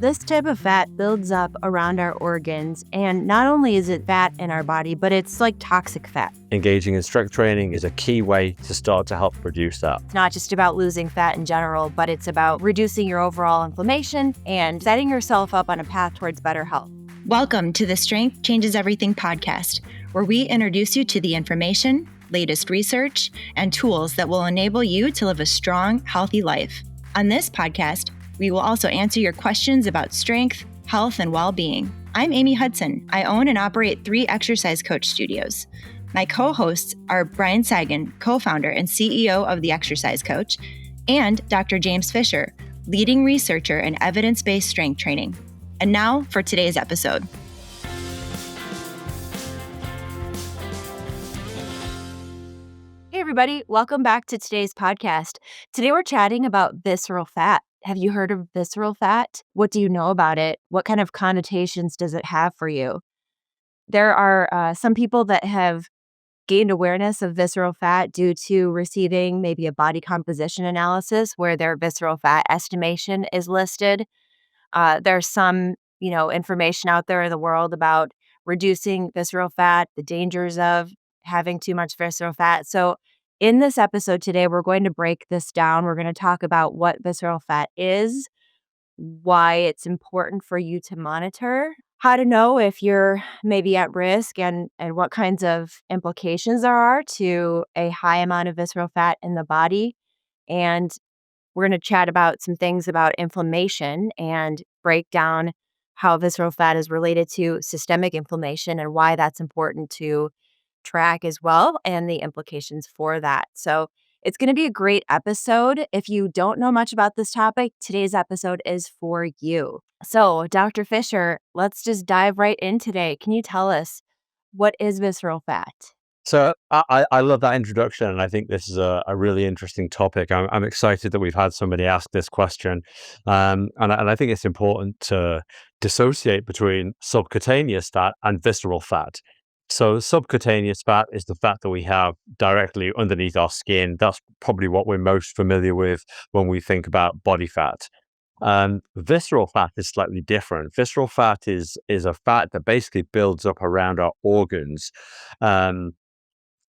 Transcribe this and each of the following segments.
This type of fat builds up around our organs, and not only is it fat in our body, but it's like toxic fat. Engaging in strength training is a key way to start to help reduce that. It's not just about losing fat in general, but it's about reducing your overall inflammation and setting yourself up on a path towards better health. Welcome to the Strength Changes Everything podcast, where we introduce you to the information, latest research, and tools that will enable you to live a strong, healthy life. On this podcast, we will also answer your questions about strength, health, and well-being. I'm Amy Hudson. I own and operate 3 exercise coach studios. My co-hosts are Brian Sagan, co-founder and CEO of The Exercise Coach, and Dr. James Fisher, leading researcher in evidence-based strength training. And now for today's episode. Hey everybody, welcome back to today's podcast. Today we're chatting about visceral fat. Have you heard of visceral fat? What do you know about it? What kind of connotations does it have for you? There are some people that have gained awareness of visceral fat due to receiving maybe a body composition analysis where their visceral fat estimation is listed. There's some, information out there in the world about reducing visceral fat, the dangers of having too much visceral fat. So in this episode today, we're going to break this down. We're going to talk about what visceral fat is, why it's important for you to monitor, how to know if you're maybe at risk, and what kinds of implications there are to a high amount of visceral fat in the body. And we're going to chat about some things about inflammation and break down how visceral fat is related to systemic inflammation and why that's important to track as well, and the implications for that. So it's going to be a great episode. If you don't know much about this topic, today's episode is for you. So Dr. Fisher, let's just dive right in today. Can you tell us, what is visceral fat? So I love that introduction, and I think this is a really interesting topic. I'm excited that we've had somebody ask this question, and I think it's important to dissociate between subcutaneous fat and visceral fat. So subcutaneous fat is the fat that we have directly underneath our skin. That's probably what we're most familiar with when we think about body fat. Visceral fat is slightly different. Visceral fat is a fat that basically builds up around our organs. And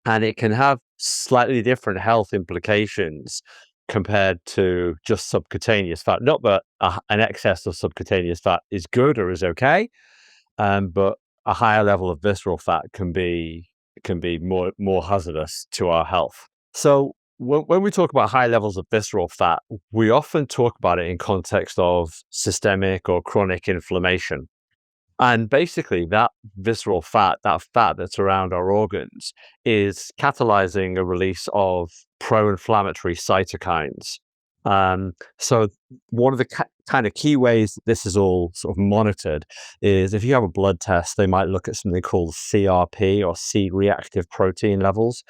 it can have slightly different health implications compared to just subcutaneous fat. Not that an excess of subcutaneous fat is good or is okay, but a higher level of visceral fat can be more hazardous to our health. So when we talk about high levels of visceral fat, we often talk about it in context of systemic or chronic inflammation. And basically, that visceral fat, that fat that's around our organs, is catalyzing a release of pro-inflammatory cytokines. So one of the kind of key ways that this is all sort of monitored is if you have a blood test, they might look at something called CRP, or C-reactive protein levels.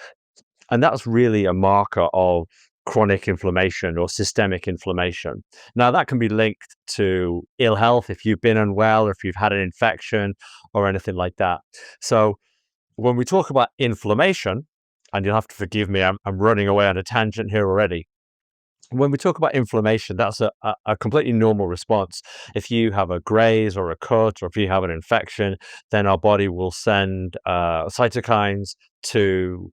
And that's really a marker of chronic inflammation or systemic inflammation. Now, that can be linked to ill health if you've been unwell or if you've had an infection or anything like that. So when we talk about inflammation, and you'll have to forgive me, I'm running away on a tangent here already. When we talk about inflammation, that's a completely normal response. If you have a graze or a cut, or if you have an infection, then our body will send cytokines to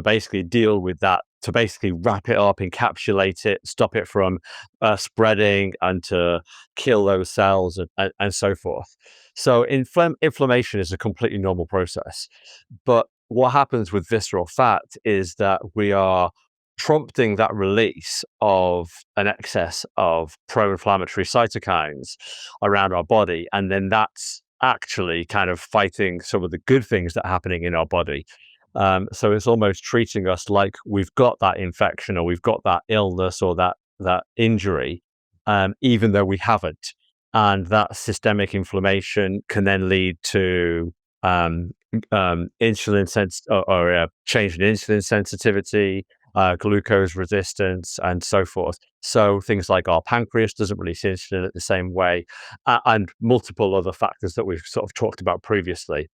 basically deal with that, to basically wrap it up, encapsulate it, stop it from spreading, and to kill those cells and so forth. So inflammation is a completely normal process. But what happens with visceral fat is that we are prompting that release of an excess of pro-inflammatory cytokines around our body. And then that's actually kind of fighting some of the good things that are happening in our body. So it's almost treating us like we've got that infection or we've got that illness or that injury, even though we haven't. And that systemic inflammation can then lead to insulin or change in insulin sensitivity, glucose resistance, and so forth. So things like our pancreas doesn't release insulin at the same way, and multiple other factors that we've sort of talked about previously.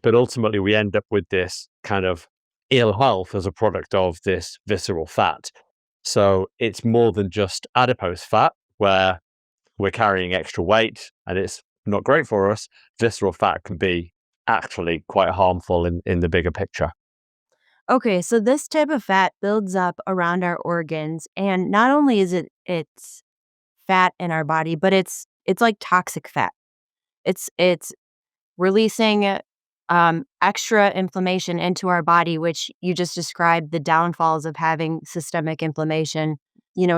But ultimately, we end up with this kind of ill health as a product of this visceral fat. So it's more than just adipose fat, where we're carrying extra weight and it's not great for us, visceral fat can be actually quite harmful in the bigger picture. Okay, so this type of fat builds up around our organs, and not only is it's fat in our body, but it's like toxic fat. It's releasing extra inflammation into our body, which you just described the downfalls of having systemic inflammation,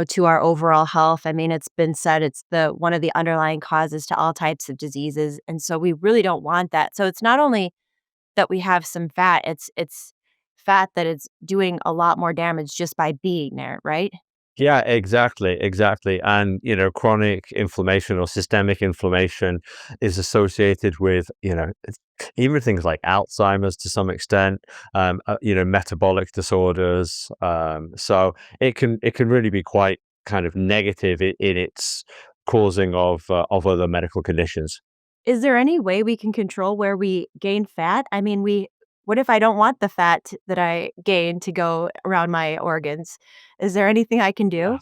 to our overall health. I mean, it's been said it's the one of the underlying causes to all types of diseases. And so we really don't want that. So it's not only that we have some fat, it's fat that it's doing a lot more damage just by being there, right? Yeah, exactly. And, chronic inflammation or systemic inflammation is associated with, even things like Alzheimer's to some extent, metabolic disorders. So it can really be quite kind of negative in its causing of other medical conditions. Is there any way we can control where we gain fat? I mean, what if I don't want the fat that I gain to go around my organs? Is there anything I can do?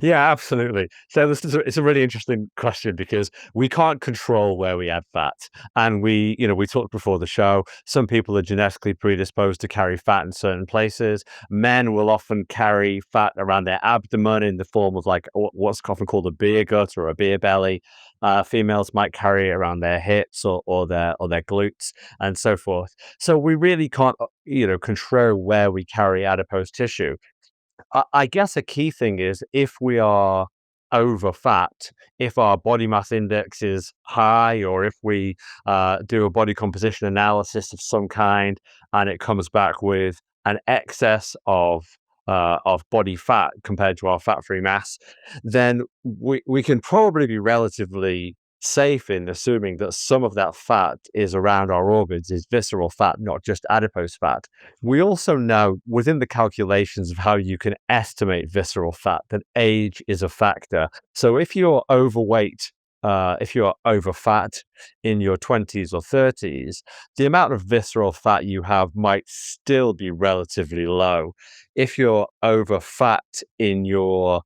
Yeah, absolutely. So it's a really interesting question because we can't control where we add fat. And we talked before the show, some people are genetically predisposed to carry fat in certain places. Men will often carry fat around their abdomen in the form of like what's often called a beer gut or a beer belly. Females might carry it around their hips or their glutes and so forth. So we really can't, control where we carry adipose tissue. I guess a key thing is if we are over fat, if our body mass index is high, or if we do a body composition analysis of some kind and it comes back with an excess of body fat compared to our fat-free mass, then we can probably be relatively safe in assuming that some of that fat is around our organs, is visceral fat, not just adipose fat. We also know within the calculations of how you can estimate visceral fat that age is a factor. So if you're overweight, if you're over fat in your 20s or 30s, the amount of visceral fat you have might still be relatively low. If you're over fat in your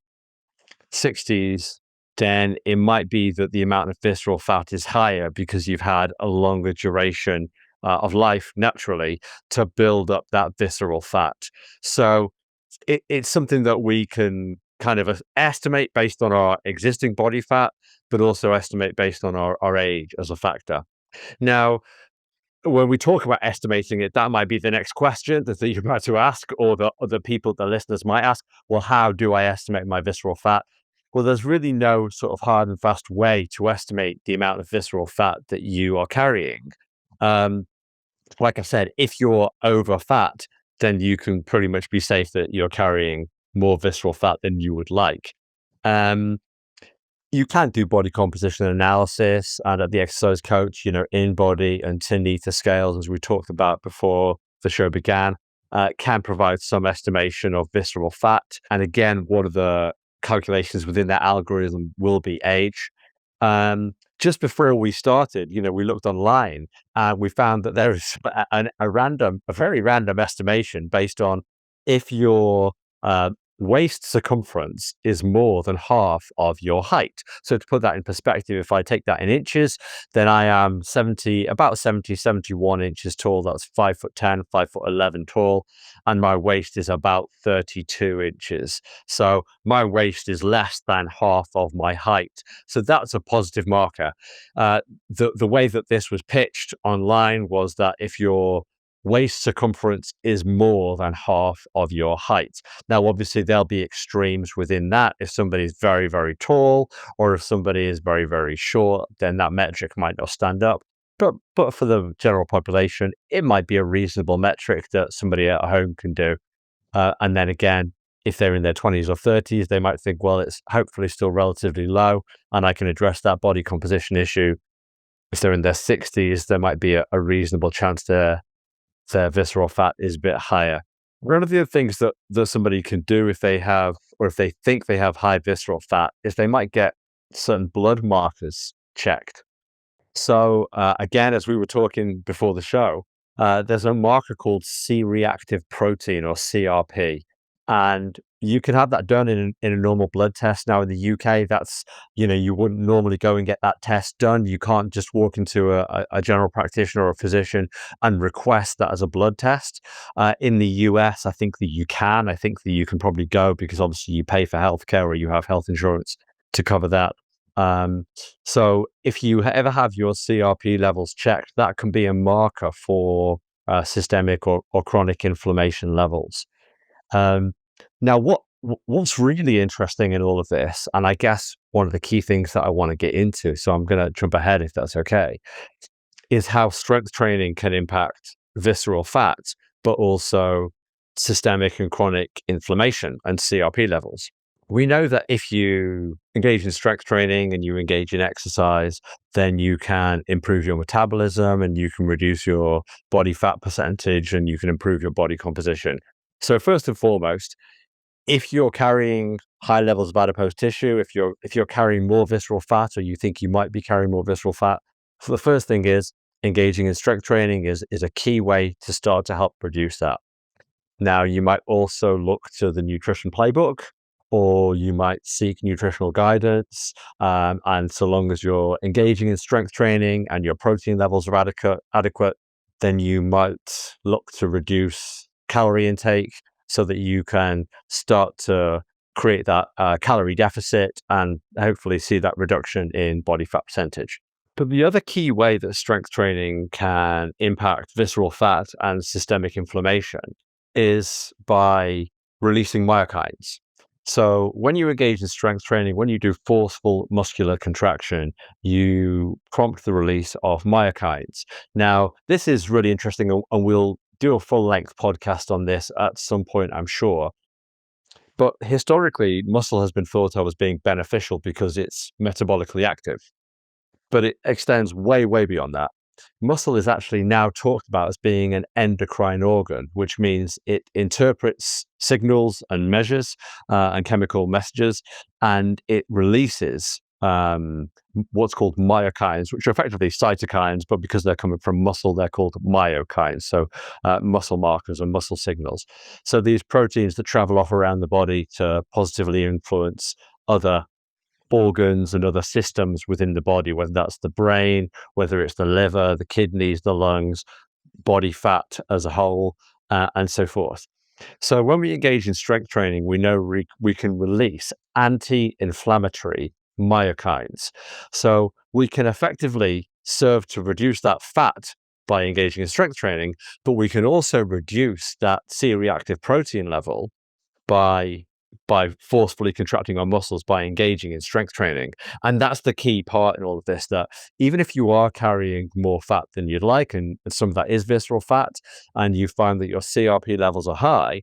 60s, then it might be that the amount of visceral fat is higher because you've had a longer duration of life naturally to build up that visceral fat. So it's something that we can kind of estimate based on our existing body fat, but also estimate based on our age as a factor. Now, when we talk about estimating it, that might be the next question that you're about to ask, or the people, the listeners might ask, well, how do I estimate my visceral fat? Well, there's really no sort of hard and fast way to estimate the amount of visceral fat that you are carrying. Um, like I said, if you're over fat, then you can pretty much be safe that you're carrying more visceral fat than you would like. Um, you can do body composition analysis, and at the exercise coach, in body and Tinita scales, as we talked about before the show began, can provide some estimation of visceral fat. And again, one of the calculations within that algorithm will be age. Just before we started, we looked online and we found that there is a very random estimation based on if your waist circumference is more than half of your height. So to put that in perspective, if I take that in inches, then I am about 71 inches tall. That's 5'10", 5'11" tall. And my waist is about 32 inches. So my waist is less than half of my height. So that's a positive marker. The way that this was pitched online was that if your waist circumference is more than half of your height. Now, obviously, there'll be extremes within that. If somebody is very, very tall, or if somebody is very, very short, then that metric might not stand up. But for the general population, it might be a reasonable metric that somebody at home can do. And then again, if they're in their 20s or 30s, they might think, well, it's hopefully still relatively low, and I can address that body composition issue. If they're in their 60s, there might be a reasonable chance their visceral fat is a bit higher. One of the other things that somebody can do if they have, or if they think they have high visceral fat, is they might get certain blood markers checked. So again, as we were talking before the show, there's a marker called C-reactive protein, or CRP. And you can have that done in a normal blood test. Now in the UK, that's, you wouldn't normally go and get that test done. You can't just walk into a general practitioner or a physician and request that as a blood test. In the US, I think that you can. I think that you can probably go because obviously you pay for healthcare or you have health insurance to cover that. So if you ever have your CRP levels checked, that can be a marker for systemic or chronic inflammation levels. Um, Now, what's really interesting in all of this, and I guess one of the key things that I want to get into, so I'm going to jump ahead if that's okay, is how strength training can impact visceral fat, but also systemic and chronic inflammation and CRP levels. We know that if you engage in strength training and you engage in exercise, then you can improve your metabolism and you can reduce your body fat percentage and you can improve your body composition. So first and foremost, if you're carrying high levels of adipose tissue, if you're carrying more visceral fat, or you think you might be carrying more visceral fat, so the first thing is engaging in strength training is a key way to start to help reduce that. Now, you might also look to the nutrition playbook, or you might seek nutritional guidance. And so long as you're engaging in strength training and your protein levels are adequate, then you might look to reduce calorie intake so that you can start to create that calorie deficit and hopefully see that reduction in body fat percentage. But the other key way that strength training can impact visceral fat and systemic inflammation is by releasing myokines. So when you engage in strength training, when you do forceful muscular contraction, you prompt the release of myokines. Now, this is really interesting, and we'll do a full-length podcast on this at some point, I'm sure. But historically, muscle has been thought of as being beneficial because it's metabolically active, but it extends way, way beyond that. Muscle is actually now talked about as being an endocrine organ, which means it interprets signals and measures and chemical messages, and it releases what's called myokines, which are effectively cytokines, but because they're coming from muscle, they're called myokines. So muscle markers and muscle signals. So these proteins that travel off around the body to positively influence other organs and other systems within the body, whether that's the brain, whether it's the liver, the kidneys, the lungs, body fat as a whole, and so forth. So when we engage in strength training, we know we can release anti-inflammatory myokines. So we can effectively serve to reduce that fat by engaging in strength training, but we can also reduce that C-reactive protein level by forcefully contracting our muscles by engaging in strength training. And that's the key part in all of this, that even if you are carrying more fat than you'd like, and some of that is visceral fat, and you find that your CRP levels are high,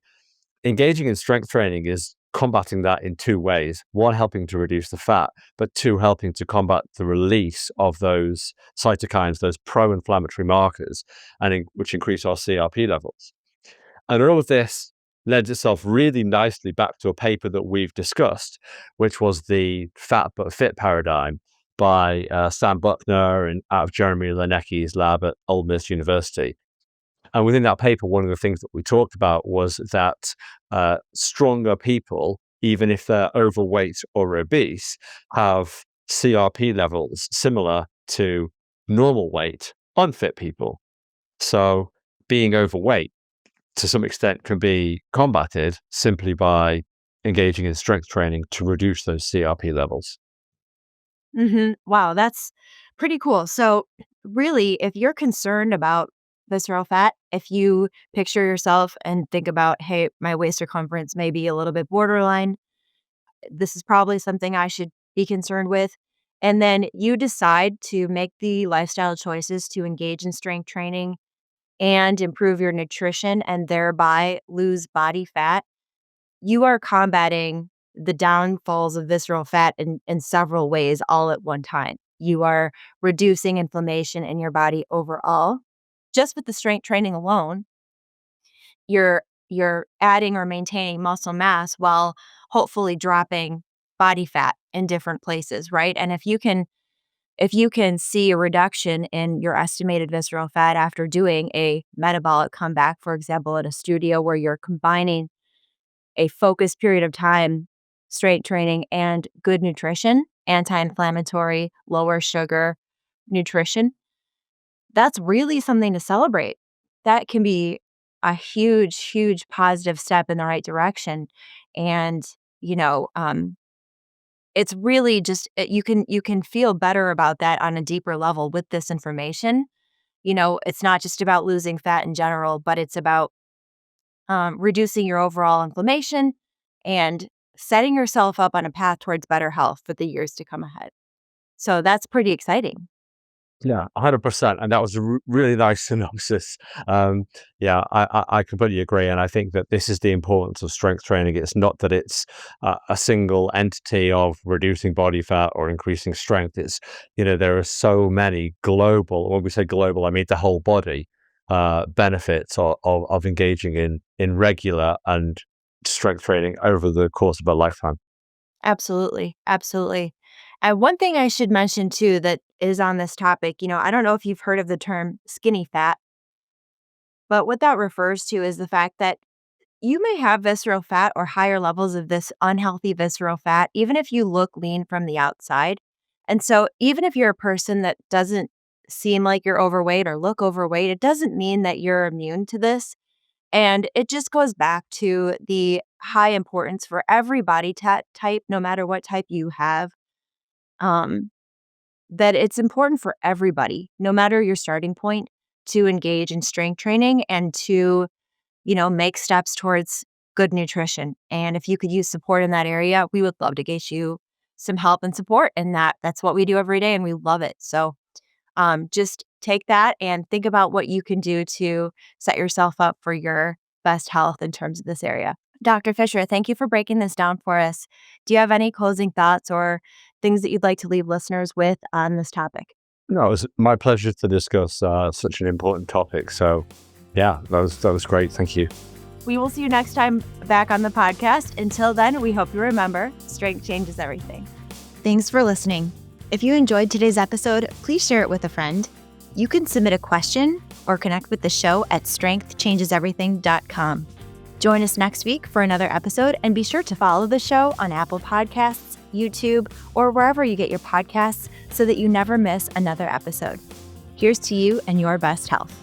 engaging in strength training is combating that in two ways. One, helping to reduce the fat, but two, helping to combat the release of those cytokines, those pro-inflammatory markers, which increase our CRP levels. And all of this lends itself really nicely back to a paper that we've discussed, which was the fat but fit paradigm by Sam Buckner and out of Jeremy Lernecki's lab at Ole Miss University. And within that paper, one of the things that we talked about was that stronger people, even if they're overweight or obese, have CRP levels similar to normal weight unfit people. So being overweight to some extent can be combated simply by engaging in strength training to reduce those CRP levels. Wow, that's pretty cool. So, really, if you're concerned about visceral fat, if you picture yourself and think about, hey, my waist circumference may be a little bit borderline, this is probably something I should be concerned with. And then you decide to make the lifestyle choices to engage in strength training and improve your nutrition and thereby lose body fat. You are combating the downfalls of visceral fat in several ways all at one time. You are reducing inflammation in your body overall. Just with the strength training alone, you're adding or maintaining muscle mass while hopefully dropping body fat in different places, right? And if you can see a reduction in your estimated visceral fat after doing a metabolic comeback, for example, at a studio where you're combining a focused period of time, strength training, and good nutrition, anti-inflammatory, lower sugar nutrition, that's really something to celebrate. That can be a huge, huge positive step in the right direction. And, you know, it's really just you can feel better about that on a deeper level with this information. It's not just about losing fat in general, but it's about reducing your overall inflammation and setting yourself up on a path towards better health for the years to come ahead. So that's pretty exciting. Yeah, 100%. And that was a really nice synopsis. Yeah, I completely agree. And I think that this is the importance of strength training. It's not that it's a single entity of reducing body fat or increasing strength. There are so many global, when we say global, I mean the whole body benefits of engaging in regular and strength training over the course of a lifetime. Absolutely. Absolutely. And one thing I should mention too that is on this topic, I don't know if you've heard of the term skinny fat, but what that refers to is the fact that you may have visceral fat or higher levels of this unhealthy visceral fat, even if you look lean from the outside. And so, even if you're a person that doesn't seem like you're overweight or look overweight, it doesn't mean that you're immune to this. And it just goes back to the high importance for every body type, no matter what type you have, um, that it's important for everybody, no matter your starting point, to engage in strength training and to make steps towards good nutrition. And if you could use support in that area, we would love to get you some help and support in that. That's what we do every day and we love it. So just take that and think about what you can do to set yourself up for your best health in terms of this area. Dr. Fisher, thank you for breaking this down for us. Do you have any closing thoughts or things that you'd like to leave listeners with on this topic? No, it was my pleasure to discuss such an important topic. So, yeah, that was great. Thank you. We will see you next time back on the podcast. Until then, we hope you remember strength changes everything. Thanks for listening. If you enjoyed today's episode, please share it with a friend. You can submit a question or connect with the show at strengthchangeseverything.com. Join us next week for another episode and be sure to follow the show on Apple Podcasts, YouTube, or wherever you get your podcasts so that you never miss another episode. Here's to you and your best health.